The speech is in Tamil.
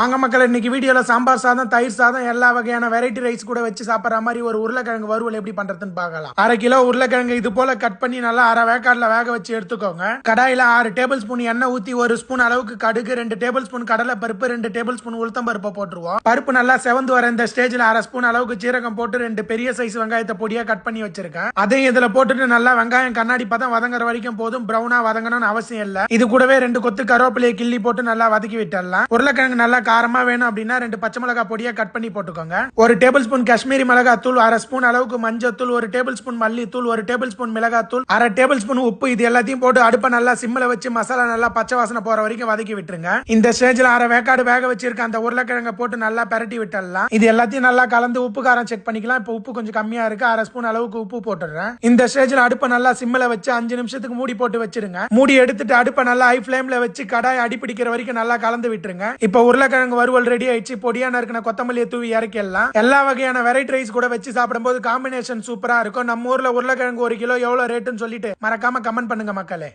வாங்க மக்கள், இன்னைக்கு வீடியோல சாம்பார் சாதம், தயிர் சாதம், எல்லா வகையான வெரைட்டி ரைஸ் கூட வச்சு சாப்பிடுற மாதிரி ஒரு உருளைக்கிழங்கு வறுவல் எப்படி பண்றதுன்னு பார்க்கலாம். 1/2 கிலோ உருளைக்கிழங்கு இது போல கட் பண்ணி நல்லா அரை வேக்காடுல வேக வச்சு எடுத்துக்கோங்க. கடாயில 6 டேபிள் ஸ்பூன் எண்ணெய் ஊத்தி 1 ஸ்பூன் அளவுக்கு கடுகு, 2 டேபிள் ஸ்பூன் கடலை பருப்பு, 2 டேபிள் ஸ்பூன் உளுத்தம் பருப்பை போட்டுருவோம். பருப்பு நல்லா செவந்து வர இந்த ஸ்டேஜ்ல 1/2 ஸ்பூன் அளவுக்கு சீரகம் போட்டு 2 பெரிய சைஸ் வெங்காயத்தை பொடியா கட் பண்ணி வச்சிருக்கேன். அதையும் இதுல போட்டுட்டு நல்லா வெங்காயம் கண்ணாடி பதம் வதங்குற வரைக்கும் போதும். பிரவுனா வதங்கணும்னு அவசியம் இல்ல. இது கூடவே 2 கொத்து கருவேப்பிலையை கிள்ளி போட்டு நல்லா வதக்கி விட்டுடலாம். உருளைக்கிழங்கு நல்லா காரமா வேணும் அப்படின்னா 2 பச்சை மிளகாய் பொடியா கட் பண்ணி போட்டுக்கோங்க. 1 டேபிள் ஸ்பூன் காஷ்மீரி மிளகாய் தூள், 1/2 ஸ்பூன் அளவுக்கு மஞ்சள் தூள், 1 டேபிள் ஸ்பூன் மல்லி தூள், 1 டேபிள் ஸ்பூன் மிளகாய் தூள், 1/2 டேபிள் ஸ்பூன் உப்பு. இது எல்லாத்தையும் போட்டு அடுப்பை நல்லா சிம்ல வச்சு மசாலா நல்லா பச்சை வாசனை போற வரைக்கும் வதக்கி விட்டுருங்க. இந்த ஸ்டேஜ்ல அரை வேக்காடு வேக வச்சிருக்க அந்த உருளைக்கிழங்கை போட்டு நல்லா பரட்டி விட்டுடலாம். இது எல்லாத்தையும் நல்லா கலந்து உப்பு காரம் செக் பண்ணிக்கலாம். இப்போ உப்பு கொஞ்சம் கம்மியா இருக்கு, 1/2 ஸ்பூன் அளவுக்கு உப்பு போட்டுறேன். இந்த ஸ்டேஜ்ல அடுப்பை நல்லா சிம்ல வச்சு 5 நிமிஷத்துக்கு மூடி போட்டு வச்சிருங்க. மூடி எடுத்துட்டு அடுப்பை நல்லா ஹை ஃபிளேம்ல வச்சு கடாய் அடிப்பிடிக்கிற வரைக்கும் நல்லா கலந்து விட்டுருங்க. இப்போ உருளைக்கிழங்கு வறுவல் ரெடி ஆயிடுச்சு. பொடியா நறுக்கின கொத்தமல்லியை தூவி இறக்கிடலாம். எல்லா வகையான வெரைட்டி ரைஸ் கூட வச்சு சாப்பிடும்போது காம்பினேஷன் சூப்பரா இருக்கும். நம்ம ஊர்ல உருளைக்கிழங்கு 1 கிலோ எவ்வளவு ரேட்டுன்னு சொல்லிட்டு மறக்காம கமெண்ட் பண்ணுங்க மக்களே.